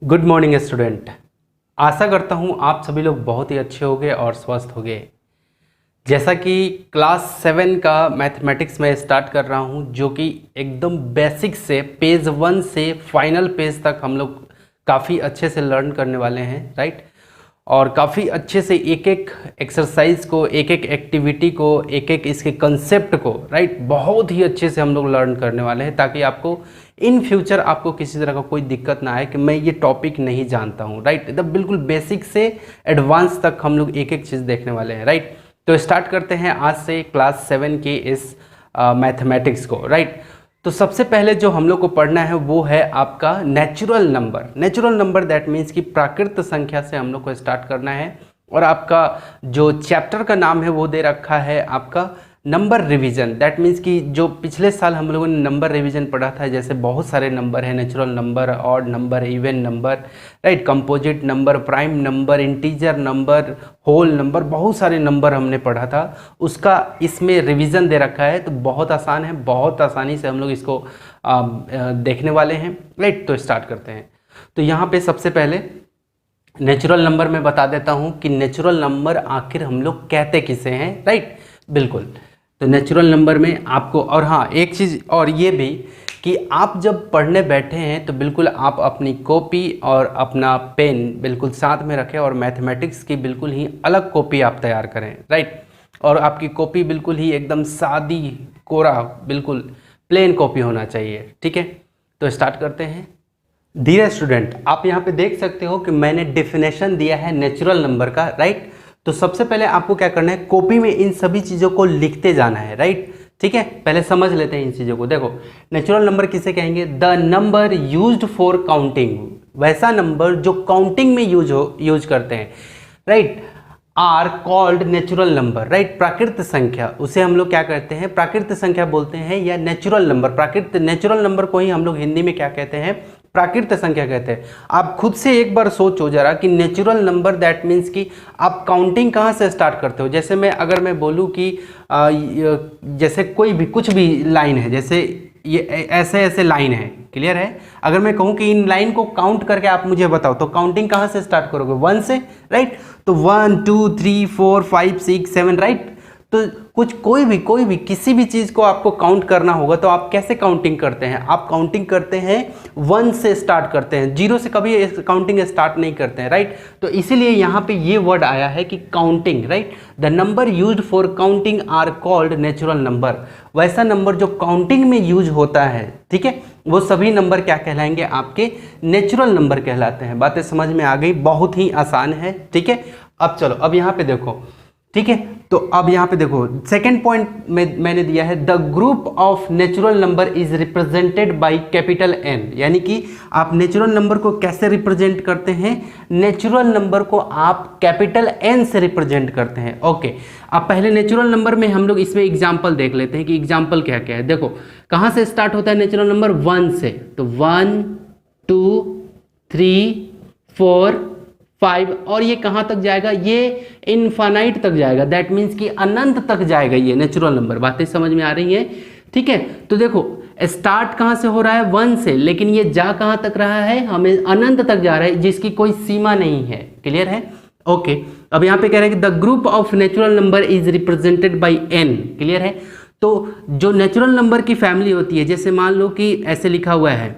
Good morning student. आशा करता हूँ आप सभी लोग बहुत ही अच्छे होंगे और स्वस्थ होंगे। जैसा कि क्लास 7 का मैथमेटिक्स में स्टार्ट कर रहा हूँ, जो कि एकदम बेसिक से पेज 1 से फाइनल पेज तक हम लोग काफ़ी अच्छे से लर्न करने वाले हैं, राइट। और काफ़ी अच्छे से एक एक एक्सरसाइज को, एक एक एक्टिविटी को, एक एक इसके कंसेप्ट को, राइट, बहुत ही अच्छे से हम लोग लर्न करने वाले हैं, ताकि आपको इन फ्यूचर आपको किसी तरह का कोई दिक्कत ना आए कि मैं ये टॉपिक नहीं जानता हूँ, राइट। एकदम बिल्कुल बेसिक से एडवांस तक हम लोग एक एक चीज़ देखने वाले हैं, राइट। तो स्टार्ट करते हैं आज से क्लास 7 के इस मैथमेटिक्स को, राइट। तो सबसे पहले जो हम लोग को पढ़ना है वो है आपका natural number. Natural number that means कि प्राकृत संख्या से हम लोग को स्टार्ट करना है। और आपका जो चैप्टर का नाम है वो दे रखा है आपका नंबर रिवीजन। दैट मीन्स कि जो पिछले साल हम लोगों ने नंबर रिवीजन पढ़ा था, जैसे बहुत सारे नंबर है, natural number, odd number, even number, right, composite number, prime number, integer number, whole number, बहुत सारे नंबर हमने पढ़ा था। उसका इसमें रिवीजन दे रखा है, तो बहुत आसान है, बहुत आसानी से हम लोग इसको देखने वाले हैं, राइट। तो स्टार्ट करते हैं। तो यहाँ पे सबसे पहले नेचुरल नंबर में बता देता हूँ कि नेचुरल नंबर आखिर हम लोग कहते किसे हैं, राइट, बिल्कुल। तो नेचुरल नंबर में आपको, और हाँ एक चीज़ और ये भी कि आप जब पढ़ने बैठे हैं तो बिल्कुल आप अपनी कॉपी और अपना पेन बिल्कुल साथ में रखें, और मैथमेटिक्स की बिल्कुल ही अलग कॉपी आप तैयार करें, राइट। और आपकी कॉपी बिल्कुल ही एकदम सादी, कोरा, बिल्कुल प्लेन कॉपी होना चाहिए, ठीक है। तो स्टार्ट करते हैं। डियर स्टूडेंट, आप यहाँ पे देख सकते हो कि मैंने डेफिनेशन दिया है नेचुरल नंबर का, राइट। तो सबसे पहले आपको क्या करना है, कॉपी में इन सभी चीज़ों को लिखते जाना है, राइट, ठीक है। पहले समझ लेते हैं इन चीज़ों को। देखो, नेचुरल नंबर किसे कहेंगे? The number used for counting, वैसा नंबर जो काउंटिंग में यूज करते हैं, right, are called natural number, right. प्राकृत संख्या, उसे हम लोग क्या कहते हैं? प्राकृत संख्या बोलते हैं, या नेचुरल नंबर। प्राकृत नेचुरल नंबर को ही हम लोग हिंदी में क्या कहते हैं? प्राकृत संख्या कहते हैं। आप खुद से एक बार सोचो जरा कि नेचुरल नंबर दैट मीन्स कि आप काउंटिंग कहाँ से स्टार्ट करते हो। जैसे अगर मैं बोलूँ कि जैसे कोई भी कुछ भी लाइन है, जैसे ये ऐसे ऐसे लाइन है, क्लियर है। अगर मैं कहूँ कि इन लाइन को काउंट करके आप मुझे बताओ, तो काउंटिंग कहाँ से स्टार्ट करोगे? 1 से, राइट। तो 1 2 3 4 5 6 7, राइट। तो कोई भी किसी भी चीज़ को आपको काउंट करना होगा, तो आप कैसे काउंटिंग करते हैं? आप काउंटिंग करते हैं 1 से स्टार्ट करते हैं, 0 से कभी काउंटिंग स्टार्ट नहीं करते हैं, राइट। तो इसीलिए यहाँ पे ये वर्ड आया है कि counting, right. The number used for counting are called natural number. वैसा नंबर जो काउंटिंग में यूज होता है, ठीक है, वो सभी नंबर क्या कहलाएंगे? आपके नेचुरल नंबर कहलाते हैं। बातें समझ में आ गई? बहुत ही आसान है, ठीक है। अब चलो, अब यहाँ पे देखो, ठीक है। तो अब यहाँ पे देखो, सेकेंड पॉइंट में मैंने दिया है the group of natural number is represented by capital N. यानी कि आप नेचुरल नंबर को कैसे रिप्रेजेंट करते हैं? नेचुरल नंबर को आप कैपिटल एन से रिप्रेजेंट करते हैं, ओके। अब पहले नेचुरल नंबर में हम लोग इसमें एग्जाम्पल देख लेते हैं कि एग्जाम्पल क्या क्या है। देखो, कहाँ से स्टार्ट होता है नेचुरल नंबर? 1 से। तो 1 2 3 4 5, और ये कहाँ तक जाएगा? ये इनफाइनाइट तक जाएगा। दैट मीन्स कि अनंत तक जाएगा ये नेचुरल नंबर। बातें समझ में आ रही हैं? ठीक है। तो देखो, स्टार्ट कहाँ से हो रहा है? 1 से, लेकिन ये जा कहाँ तक रहा है? हमें अनंत तक जा रहा है, जिसकी कोई सीमा नहीं है, क्लियर है, ओके। अब यहाँ पे कह रहे हैं कि the group of natural number is represented by N, clear है। तो जो नेचुरल नंबर की फैमिली होती है, जैसे मान लो कि ऐसे लिखा हुआ है,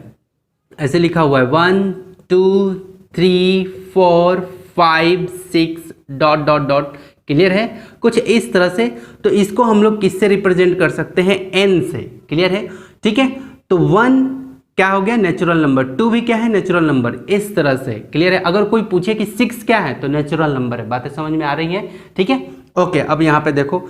ऐसे लिखा हुआ है 1 2 3 4 5 6 डॉट डॉट डॉट, क्लियर है, कुछ इस तरह से। तो इसको हम लोग किससे रिप्रेजेंट कर सकते हैं? एन से, क्लियर है, ठीक है। तो 1 क्या हो गया? Natural number. 2 भी क्या है? नेचुरल नंबर, इस तरह से, क्लियर है। अगर कोई पूछे कि 6 क्या है, तो नेचुरल नंबर है। बातें समझ में आ रही है? ठीक है, ओके। अब यहाँ पे देखो,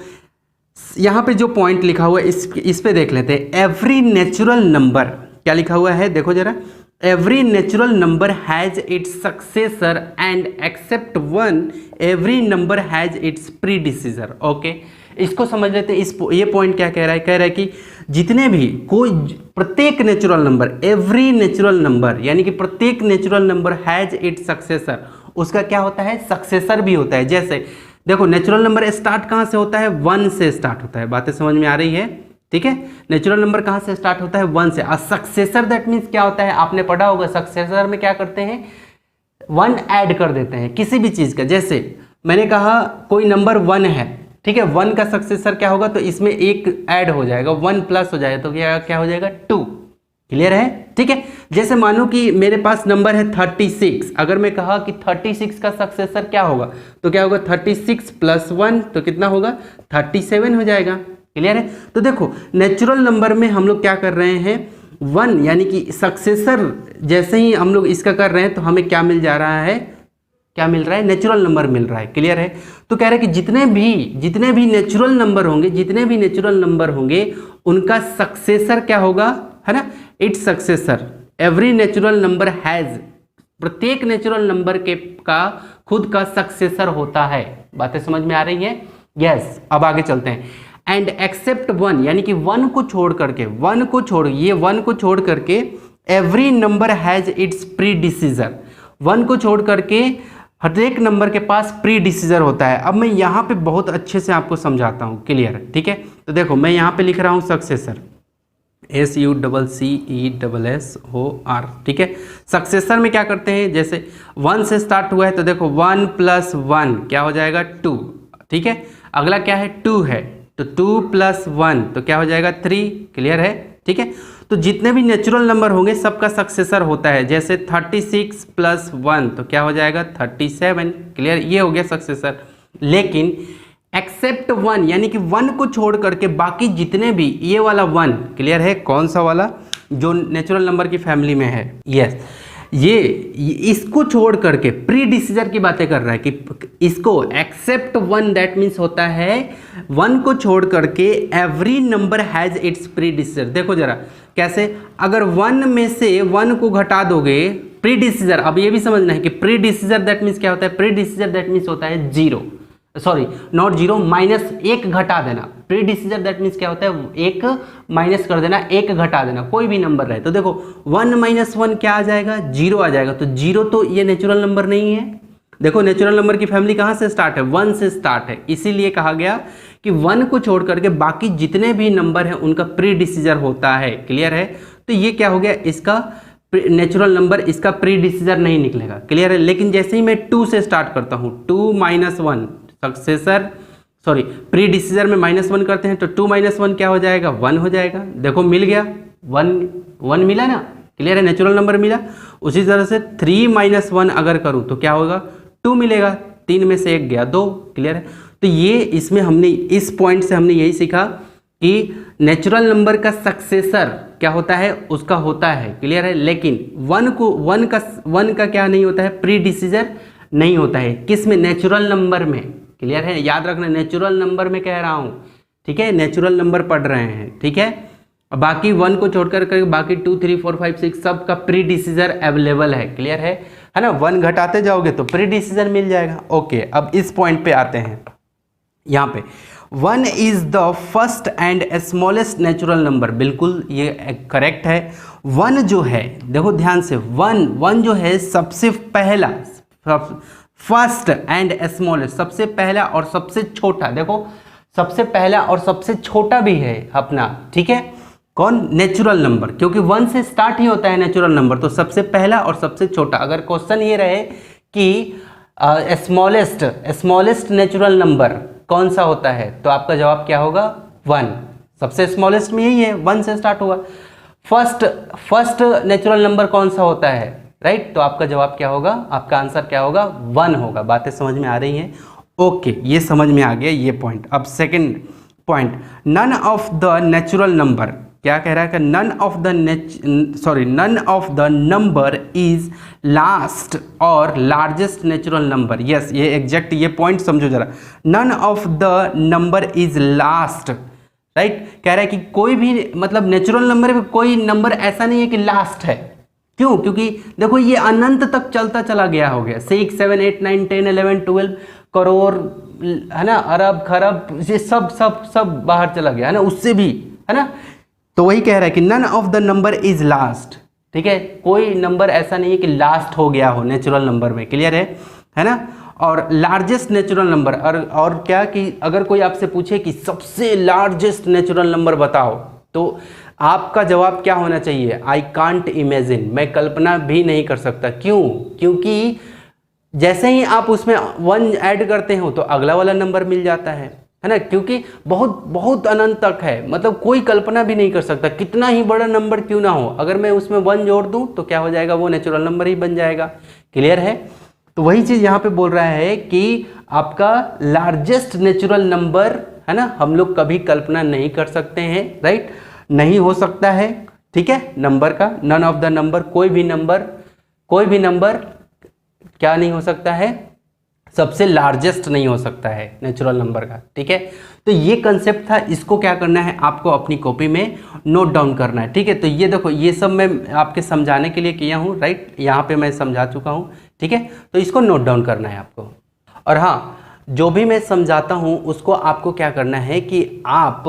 यहाँ पे जो पॉइंट लिखा हुआ है इस पे देख लेते हैं। एवरी नेचुरल नंबर, क्या लिखा हुआ है देखो जरा। Every natural number has its successor and except 1 every number has its predecessor, okay. इसको समझ लेते हैं। ये पॉइंट क्या कह रहा है? कह रहा है कि जितने भी प्रत्येक natural number, every natural number, यानी कि प्रत्येक natural number has its successor, उसका क्या होता है? सक्सेसर भी होता है। जैसे देखो, नेचुरल नंबर स्टार्ट कहाँ से होता है? 1 से स्टार्ट होता है। बातें समझ में आ रही है? ठीक है। नेचुरल नंबर कहाँ से स्टार्ट होता है? 1 से। और सक्सेसर दैट मीन्स क्या होता है, आपने पढ़ा होगा, सक्सेसर में क्या करते हैं, 1 ऐड कर देते हैं किसी भी चीज़ का। जैसे मैंने कहा कोई नंबर 1 है, ठीक है, 1 का सक्सेसर क्या होगा, तो इसमें एक ऐड हो जाएगा, 1 प्लस हो जाएगा, तो क्या हो जाएगा, 2। क्लियर है? ठीक है। जैसे मानो कि मेरे पास नंबर है 36, अगर मैं कहा कि 36 का सक्सेसर क्या होगा, तो क्या होगा, 36 प्लस 1 तो कितना होगा, 37 हो जाएगा। क्लियर है? तो देखो नेचुरल नंबर में हम लोग क्या कर रहे हैं, 1 यानी कि सक्सेसर जैसे ही हम लोग इसका कर रहे हैं तो हमें क्या मिल जा रहा है, क्या मिल रहा है, नेचुरल नंबर मिल रहा है। क्लियर है? तो कह रहे हैं कि जितने भी नेचुरल नंबर होंगे उनका सक्सेसर क्या होगा, है ना, it's successor. Every natural number has, प्रत्येक नेचुरल नंबर का खुद का सक्सेसर होता है। बातें समझ में आ रही है? यस। अब आगे चलते हैं। एंड एक्सेप्ट 1 यानी कि 1 को छोड़ करके, 1 को छोड़ करके एवरी नंबर हैज इट्स प्रीडिसीजर। 1 को छोड़ करके हर एक नंबर के पास प्रीडिसीजर होता है। अब मैं यहाँ पे बहुत अच्छे से आपको समझाता हूँ। क्लियर? ठीक है। तो देखो मैं यहाँ पे लिख रहा हूँ सक्सेसर, SUCCESSOR। ठीक है। सक्सेसर में क्या करते हैं, जैसे 1 से स्टार्ट हुआ है तो देखो 1 प्लस 1 क्या हो जाएगा, 2। ठीक है। अगला क्या है, 2 है, तो 2 प्लस 1 तो क्या हो जाएगा, 3। क्लियर है? ठीक है। तो जितने भी नेचुरल नंबर होंगे सबका सक्सेसर होता है। जैसे 36 प्लस 1 तो क्या हो जाएगा, 37। क्लियर? ये हो गया सक्सेसर। लेकिन एक्सेप्ट 1 यानी कि 1 को छोड़ करके बाकी जितने भी, ये वाला 1, क्लियर है, कौन सा वाला, जो नेचुरल नंबर की फैमिली में है, यस, ये इसको छोड़ करके प्रीडिसीजर की बातें कर रहा है कि इसको एक्सेप्ट 1 दैट मीन्स होता है 1 को छोड़ करके एवरी नंबर हैज इट्स प्रीडिसीजर। देखो जरा कैसे, अगर 1 में से 1 को घटा दोगे, प्रीडिसीजर, अब ये भी समझना है कि प्रीडिसीजर दैट मीन्स क्या होता है, प्रीडिसीजर दैट मीन्स होता है 0, सॉरी नॉट 0, -1 घटा देना। प्रीडिसीजर दैट मीन्स क्या होता है, 1 माइनस कर देना, 1 घटा देना, कोई भी नंबर रहे। तो देखो 1 - 1 क्या आ जाएगा, 0 आ जाएगा। तो 0 तो ये नेचुरल नंबर नहीं है। देखो नेचुरल नंबर की फैमिली कहाँ से स्टार्ट है, 1 से स्टार्ट है। इसीलिए कहा गया कि 1 को छोड़ करके बाकी जितने भी नंबर हैं उनका प्रीडिसीजर होता है। क्लियर है? तो ये क्या हो गया, इसका नेचुरल नंबर, इसका प्रीडिसीजर नहीं निकलेगा। क्लियर है? लेकिन जैसे ही मैं 2 से स्टार्ट करता हूँ, 2 - 1 सक्सेसर, सॉरी प्रीडिसीजर में -1 करते हैं तो 2 - 1 क्या हो जाएगा, 1 हो जाएगा। देखो मिल गया, 1 मिला ना। क्लियर है? नेचुरल नंबर मिला। उसी तरह से 3 - 1 अगर करूं तो क्या होगा, 2 मिलेगा, 3 में से 1 गया, 2। क्लियर है? तो ये इसमें हमने, इस पॉइंट से हमने यही सीखा कि नेचुरल नंबर का सक्सेसर क्या होता है, उसका होता है। क्लियर है? लेकिन 1 का क्या नहीं होता है, प्रीडिसीजर नहीं होता है। किस में, नेचुरल नंबर में। क्लियर है? याद रखना, नेचुरल नंबर में कह रहा हूं। ठीक है? नेचुरल नंबर पढ़ रहे हैं। ठीक है? बाकी 1 को छोड़कर बाकी 2, 3, 4, 5, 6 सब का प्रीडिसीजर अवेलेबल है। क्लियर है ना? 1 घटाते जाओगे तो प्रीडिसीजर मिल जाएगा। ओके, अब इस पॉइंट पे आते हैं। यहाँ पे 1 is the first and smallest natural number. बिल्कुल ये करेक्ट है। 1 जो है, देखो ध्यान से, 1 जो है सबसे पहला, फर्स्ट एंड स्मॉलेस्ट, सबसे पहला और सबसे छोटा। देखो सबसे पहला और सबसे छोटा भी है अपना। ठीक है? कौन, नेचुरल नंबर, क्योंकि 1 से स्टार्ट ही होता है नेचुरल नंबर। तो सबसे पहला और सबसे छोटा। अगर क्वेश्चन ये रहे कि स्मॉलेस्ट नेचुरल नंबर कौन सा होता है, तो आपका जवाब क्या होगा, 1। सबसे स्मॉलेस्ट में यही है, 1 से स्टार्ट हुआ। फर्स्ट नेचुरल नंबर कौन सा होता है, राइट? तो आपका जवाब क्या होगा, आपका आंसर क्या होगा, 1 होगा। बातें समझ में आ रही हैं? ओके, ये समझ में आ गया ये पॉइंट। अब second point, none of the natural number, क्या कह रहा है कि none of the number is last और लार्जेस्ट नेचुरल नंबर। यस, ये एग्जैक्ट, ये पॉइंट समझो जरा। None of the number is last, right? कह रहा है कि कोई भी, मतलब नेचुरल नंबर में कोई नंबर ऐसा नहीं है कि लास्ट है। क्यों? क्योंकि देखो ये अनंत तक चलता चला गया हो गया, 6, 7, 8, 9, 10, 11, 12 करोड़, है ना, अरब खरब, ये सब बाहर चला गया, है ना, उससे भी, है ना। तो वही कह रहा है कि none of the number is last. ठीक है? कोई नंबर ऐसा नहीं है कि लास्ट हो गया हो नेचुरल नंबर में। क्लियर है ना? और लार्जेस्ट नेचुरल नंबर, और क्या कि अगर कोई आपसे पूछे कि सबसे लार्जेस्ट नेचुरल नंबर बताओ, तो आपका जवाब क्या होना चाहिए? आई कांट इमेजिन, मैं कल्पना भी नहीं कर सकता। क्यों? क्योंकि जैसे ही आप उसमें 1 ऐड करते हो तो अगला वाला नंबर मिल जाता है ना, क्योंकि बहुत बहुत अनंत तक है, मतलब कोई कल्पना भी नहीं कर सकता, कितना ही बड़ा नंबर क्यों ना हो, अगर मैं उसमें 1 जोड़ दूं तो क्या हो जाएगा? वो नेचुरल नंबर ही बन जाएगा। क्लियर है? तो वही चीज़ यहाँ पे बोल रहा है कि आपका लार्जेस्ट नेचुरल नंबर है ना, हम लोग कभी कल्पना नहीं कर सकते हैं, राइट? नहीं हो सकता है, ठीक है, नंबर का, नन ऑफ द नंबर, कोई भी नंबर क्या नहीं हो सकता है? सबसे लार्जेस्ट नहीं हो सकता है नेचुरल नंबर का, ठीक है। तो ये कंसेप्ट था, इसको क्या करना है आपको अपनी कॉपी में नोट डाउन करना है, ठीक है। तो ये देखो, ये सब मैं आपके समझाने के लिए किया हूँ, राइट, यहाँ पे मैं समझा चुका हूँ, ठीक है। तो इसको नोट डाउन करना है आपको। और हाँ, जो भी मैं समझाता हूँ उसको आपको क्या करना है कि आप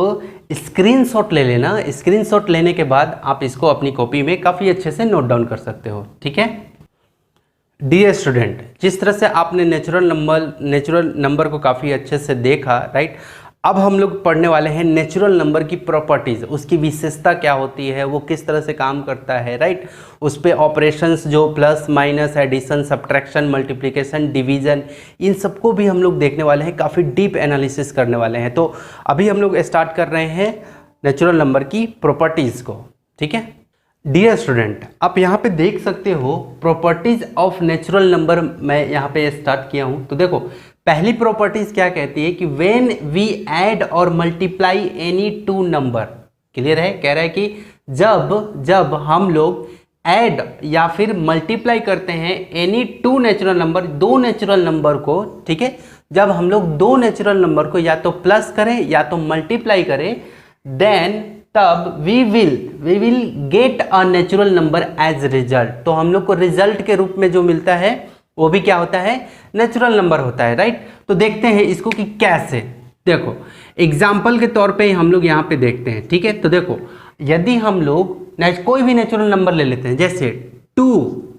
स्क्रीनशॉट ले लेना। स्क्रीनशॉट लेने के बाद आप इसको अपनी कॉपी में काफ़ी अच्छे से नोट डाउन कर सकते हो, ठीक है। डियर स्टूडेंट, जिस तरह से आपने नेचुरल नंबर को काफ़ी अच्छे से देखा, राइट, अब हम लोग पढ़ने वाले हैं नेचुरल नंबर की प्रॉपर्टीज़, उसकी विशेषता क्या होती है, वो किस तरह से काम करता है, राइट, उस पर ऑपरेशंस जो plus minus addition subtraction multiplication division, इन सबको भी हम लोग देखने वाले हैं, काफ़ी डीप एनालिसिस करने वाले हैं। तो अभी हम लोग स्टार्ट कर रहे हैं नेचुरल नंबर की प्रॉपर्टीज़ को, ठीक है। डियर स्टूडेंट, आप यहाँ पे देख सकते हो प्रॉपर्टीज ऑफ नेचुरल नंबर, मैं यहाँ पे स्टार्ट किया हूँ। तो देखो, पहली प्रॉपर्टीज क्या कहती है कि व्हेन वी ऐड और multiply any two number, clear है, कह रहा है कि जब हम लोग ऐड या फिर मल्टीप्लाई करते हैं एनी टू नेचुरल नंबर, दो नेचुरल नंबर को, ठीक है, जब हम लोग दो नेचुरल नंबर को या तो प्लस करें या तो मल्टीप्लाई करें, देन तब we will get a natural number as result. तो हम लोग को रिजल्ट के रूप में जो मिलता है वो भी क्या होता है? नेचुरल नंबर होता है, राइट। तो देखते हैं इसको कि कैसे। देखो, एग्जाम्पल के तौर पे हम लोग यहाँ पे देखते हैं, ठीक है। तो देखो, यदि हम लोग कोई भी नेचुरल नंबर ले लेते हैं, जैसे 2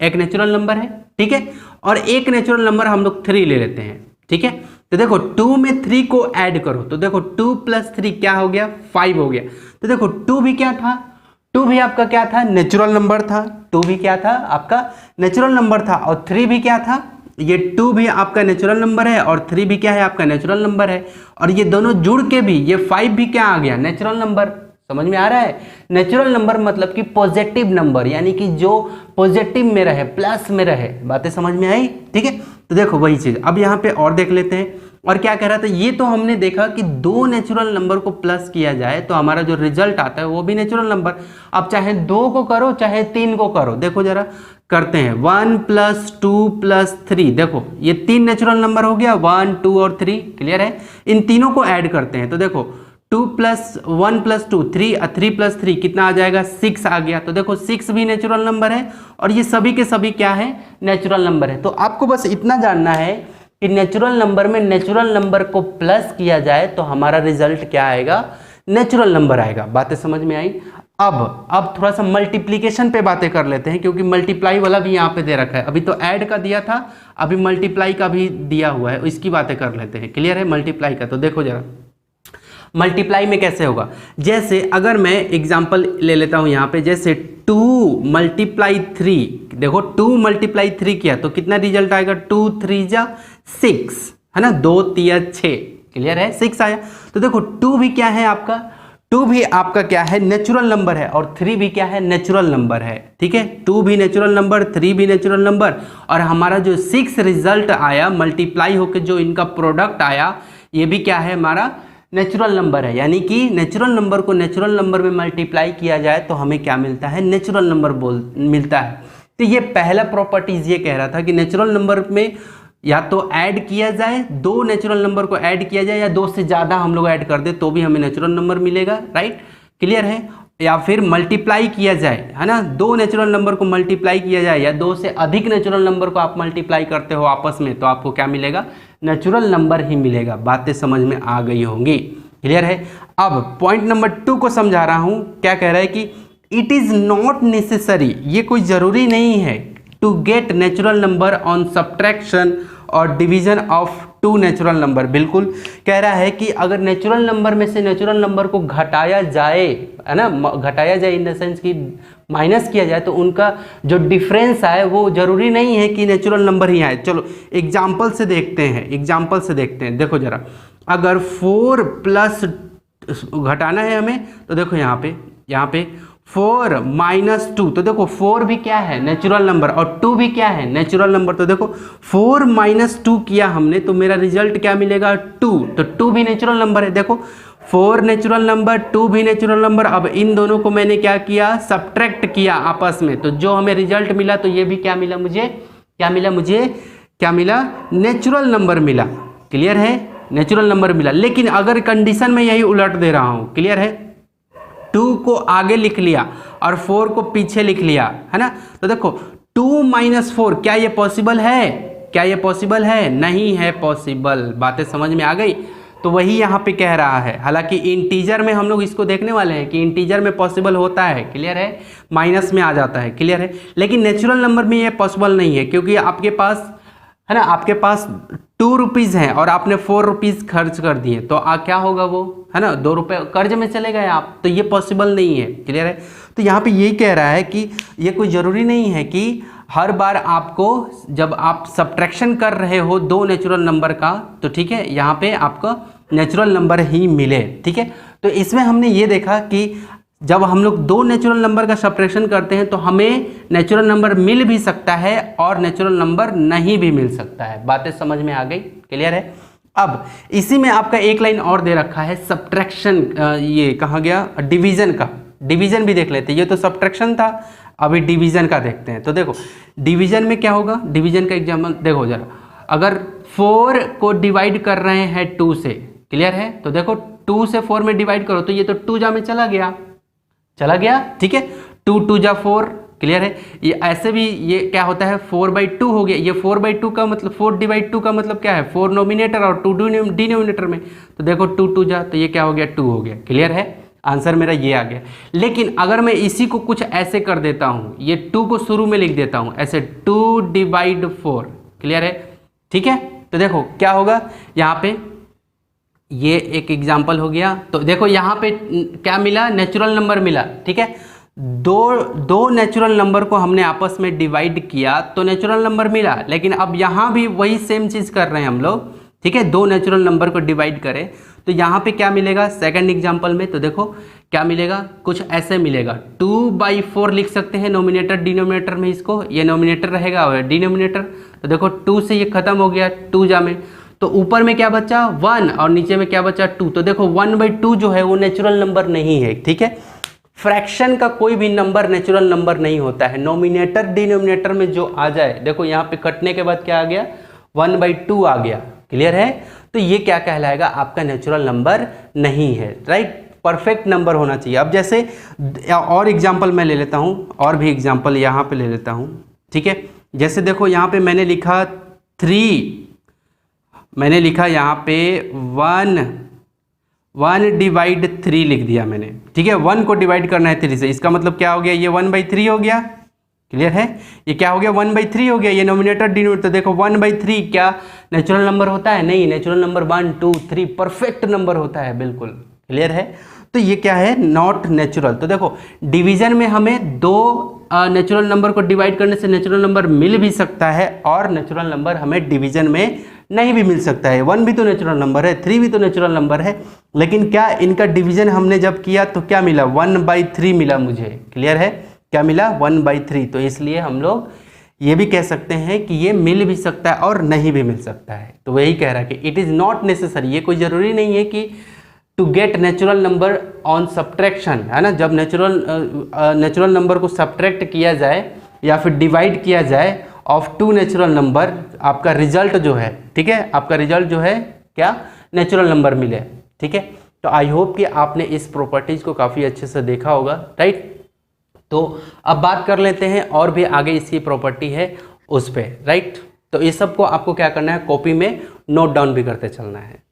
एक नेचुरल नंबर है, ठीक है, और एक नेचुरल नंबर हम लोग 3 ले लेते हैं, ठीक है। तो देखो, 2 में 3 को ऐड करो, तो देखो 2 + 3 क्या हो गया? 5 हो गया। तो देखो 2 भी क्या था? 2 भी आपका क्या था? नेचुरल नंबर था। 2 भी क्या था? आपका नेचुरल नंबर था। और 3 भी क्या था? ये 2 भी आपका नेचुरल नंबर है और 3 भी क्या है? आपका नेचुरल नंबर है। और ये दोनों जुड़ के भी ये 5 भी क्या आ गया? Natural number. समझ में आ रहा है? नेचुरल नंबर मतलब कि पॉजिटिव नंबर, यानी कि जो पॉजिटिव में रहे, प्लस में रहे। बातें समझ में आई? ठीक है। तो देखो वही चीज अब यहाँ पे और देख लेते हैं। और क्या कह रहा था? ये तो हमने देखा कि दो नेचुरल नंबर को प्लस किया जाए तो हमारा जो रिजल्ट आता है वो भी नेचुरल नंबर। अब चाहे 2 को करो चाहे 3 को करो, देखो जरा करते हैं। 1 + 2 + 3, देखो ये 3 नेचुरल नंबर हो गया, 1 2 और 3, क्लियर है। इन तीनों को ऐड करते हैं तो देखो 2 + 1 + 2 3, 3 + 3 कितना आ जाएगा? 6 आ गया। तो देखो 6 भी नेचुरल नंबर है और ये सभी के सभी क्या है? नेचुरल नंबर है। तो आपको बस इतना जानना है कि नेचुरल नंबर में नेचुरल नंबर को प्लस किया जाए तो हमारा रिजल्ट क्या आएगा? नेचुरल नंबर आएगा। बातें समझ में आई? अब थोड़ा सा मल्टीप्लिकेशन पे बातें कर लेते हैं, क्योंकि मल्टीप्लाई वाला भी यहाँ पे दे रखा है। अभी तो ऐड का दिया था, अभी मल्टीप्लाई का भी दिया हुआ है, इसकी बातें कर लेते हैं। क्लियर है? मल्टीप्लाई का तो देखो जरा मल्टीप्लाई में कैसे होगा। जैसे अगर मैं एग्जांपल ले लेता हूं यहाँ पे, जैसे 2 × 3, देखो 2 × 3 किया तो कितना रिजल्ट आएगा? 2 3 जा 6, है ना, 2 3 6, क्लियर है, 6 आया। तो देखो 2 भी क्या है आपका? 2 भी आपका क्या है? नेचुरल नंबर है। और 3 भी क्या है? नेचुरल नंबर है। ठीक है, 2 भी नेचुरल नंबर, 3 भी नेचुरल नंबर, और हमारा जो 6 रिजल्ट आया मल्टीप्लाई होकर जो इनका प्रोडक्ट आया, ये भी क्या है? हमारा नेचुरल नंबर है। यानी कि नेचुरल नंबर को नेचुरल नंबर में मल्टीप्लाई किया जाए तो हमें क्या मिलता है? नेचुरल नंबर मिलता है। तो ये पहला प्रॉपर्टीज ये कह रहा था कि नेचुरल नंबर में या तो ऐड किया जाए, दो नेचुरल नंबर को ऐड किया जाए, या 2 से ज़्यादा हम लोग ऐड कर दे तो भी हमें नेचुरल नंबर मिलेगा, राइट, क्लियर है। या फिर मल्टीप्लाई किया जाए, है ना, 2 नेचुरल नंबर को मल्टीप्लाई किया जाए या 2 से अधिक नेचुरल नंबर को आप मल्टीप्लाई करते हो आपस में, तो आपको क्या मिलेगा? नेचुरल नंबर ही मिलेगा। बातें समझ में आ गई होंगी, क्लियर है। अब पॉइंट नंबर 2 को समझा रहा हूं। क्या कह रहा है कि इट इज नॉट नेसेसरी, ये कोई जरूरी नहीं है, to get natural number on subtraction और division of two natural number. बिल्कुल कह रहा है कि अगर नेचुरल नंबर में से नेचुरल नंबर को घटाया जाए, है ना, घटाया जाए इन द सेंस कि माइनस किया जाए, तो उनका जो डिफरेंस आए वो जरूरी नहीं है कि नेचुरल नंबर ही आए। चलो एग्जाम्पल से देखते हैं, एग्जाम्पल से देखते हैं। देखो जरा, अगर 4 प्लस घटाना है हमें, तो देखो यहाँ पे 4 माइनस 2, तो देखो 4 भी क्या है, नेचुरल नंबर, और 2 भी क्या है, नेचुरल नंबर। तो देखो 4 माइनस 2 किया हमने, तो मेरा रिजल्ट क्या मिलेगा, 2। तो 2 भी नेचुरल नंबर है। देखो 4 नेचुरल नंबर, 2 भी नेचुरल नंबर। अब इन दोनों को मैंने क्या किया, सब्ट्रैक्ट किया आपस में, तो जो हमें रिजल्ट मिला, तो ये भी क्या मिला मुझे, क्या मिला, नेचुरल नंबर मिला। क्लियर है, नेचुरल नंबर मिला। लेकिन अगर कंडीशन में यही उलट दे रहा हूँ, क्लियर है, 2 को आगे लिख लिया और 4 को पीछे लिख लिया, है ना, तो देखो 2 माइनस 4, क्या ये पॉसिबल है, नहीं है पॉसिबल। बातें समझ में आ गई। तो वही यहाँ पे कह रहा है, हालांकि इंटीजर में हम लोग इसको देखने वाले हैं कि इंटीजर में पॉसिबल होता है, क्लियर है, माइनस में आ जाता है, क्लियर है, लेकिन नेचुरल नंबर में ये पॉसिबल नहीं है, क्योंकि आपके पास, है ना, आपके पास 2 रुपीज़ हैं और आपने 4 रुपीज़ खर्च कर दिए, तो क्या होगा वो, है ना, 2 रुपये कर्ज में चले गए आप, तो ये पॉसिबल नहीं है। क्लियर है। तो यहाँ पे यही कह रहा है कि ये कोई ज़रूरी नहीं है कि हर बार आपको, जब आप सब्ट्रैक्शन कर रहे हो 2 नेचुरल नंबर का, तो ठीक है, यहाँ पे आपको नेचुरल नंबर ही मिले। ठीक है, तो इसमें हमने ये देखा कि जब हम लोग 2 नेचुरल नंबर का सब्ट्रैक्शन करते हैं, तो हमें नेचुरल नंबर मिल भी सकता है और नेचुरल नंबर नहीं भी मिल सकता है। बातें समझ में आ गई, क्लियर है। अब इसी में आपका एक लाइन और दे रखा है सब्ट्रैक्शन, ये कहाँ गया, डिवीजन का। डिवीजन भी देख लेते हैं, ये तो सब्ट्रैक्शन था, अभी डिवीजन का देखते हैं। तो देखो डिवीजन में क्या होगा, डिवीजन का एग्जाम्पल देखो जरा, अगर 4 को डिवाइड कर रहे हैं 2 से, क्लियर है, तो देखो 2 से 4 में डिवाइड करो, तो ये तो 2 जा में चला गया, ठीक है, 2 2 जा 4, क्लियर है। ये ऐसे भी ये क्या होता है, 4/2 हो गया। ये 4/2 का मतलब, 4/2 का मतलब क्या है, 4 नोमिनेटर और 2 डिनोमिनेटर में, तो देखो 2 2 जा, तो ये क्या हो गया, 2 हो गया। क्लियर है, आंसर मेरा ये आ गया। लेकिन अगर मैं इसी को कुछ ऐसे कर देता हूँ, ये 2 को शुरू में लिख देता हूँ ऐसे, 2/4, क्लियर है, ठीक है, तो देखो क्या होगा, यहाँ पे ये एक एग्जाम्पल हो गया। तो देखो यहाँ पे क्या मिला, नेचुरल नंबर मिला, ठीक है, दो नेचुरल नंबर को हमने आपस में डिवाइड किया तो नेचुरल नंबर मिला। लेकिन अब यहाँ भी वही सेम चीज़ कर रहे हैं हम लोग, ठीक है, 2 नेचुरल नंबर को डिवाइड करें तो यहाँ पे क्या मिलेगा, सेकंड एग्जाम्पल में, तो देखो क्या मिलेगा, कुछ ऐसे मिलेगा, 2/4 लिख सकते हैं नोमिनेटर डिनोमिनेटर में, इसको, ये नोमिनेटर रहेगा और डिनोमिनेटर, तो देखो 2 से ये खत्म हो गया, 2 जा में, तो ऊपर में क्या बचा 1 और नीचे में क्या बचा 2, तो देखो 1/2 जो है वो नेचुरल नंबर नहीं है, ठीक है। फ्रैक्शन का कोई भी नंबर नेचुरल नंबर नहीं होता है, नोमिनेटर डिनोमिनेटर में जो आ जाए, देखो यहाँ पे कटने के बाद क्या आ गया, 1/2 आ गया, क्लियर है, तो ये क्या कहलाएगा, आपका नेचुरल नंबर नहीं है, राइट, परफेक्ट नंबर होना चाहिए। अब जैसे और एग्जाम्पल मैं ले लेता हूँ, और भी एग्जाम्पल यहाँ पे ले लेता हूँ, ठीक है, जैसे देखो यहाँ पे मैंने लिखा 3, मैंने लिखा यहाँ पे 1/3 लिख दिया मैंने, ठीक है, 1 को डिवाइड करना है 3 से, इसका मतलब क्या हो गया, ये 1/3 हो गया, क्लियर है, ये क्या हो गया, 1/3 हो गया, ये नोमिनेटर डिनोमिनेटर, तो देखो 1/3 क्या नेचुरल नंबर होता है, नहीं, नेचुरल नंबर 1 2 3 परफेक्ट नंबर होता है, बिल्कुल क्लियर है। तो ये क्या है, नॉट नेचुरल। तो देखो डिवीजन में हमें 2 नेचुरल नंबर को डिवाइड करने से नेचुरल नंबर मिल भी सकता है और नेचुरल नंबर हमें डिवीजन में नहीं भी मिल सकता है। 1 भी तो नेचुरल नंबर है, 3 भी तो नेचुरल नंबर है, लेकिन क्या इनका डिवीजन हमने जब किया तो क्या मिला, 1/3 मिला मुझे, क्लियर है, क्या मिला, 1/3। तो इसलिए हम लोग ये भी कह सकते हैं कि ये मिल भी सकता है और नहीं भी मिल सकता है। तो वही कह रहा है कि इट इज़ नॉट नेसेसरी, ये कोई ज़रूरी नहीं है कि to get natural number on subtraction, है ना, जब नेचुरल नंबर को सब्ट्रैक्ट किया जाए या फिर डिवाइड किया जाए ऑफ 2 नेचुरल नंबर, आपका रिजल्ट जो है, ठीक है, आपका रिजल्ट जो है क्या, नेचुरल नंबर मिले, ठीक है। तो आई होप कि आपने इस प्रॉपर्टीज को काफ़ी अच्छे से देखा होगा, राइट। तो अब बात कर लेते हैं और भी आगे इसकी प्रॉपर्टी है उस पर, राइट। तो इस सब को आपको क्या करना है, कॉपी में नोट डाउन भी करते चलना है।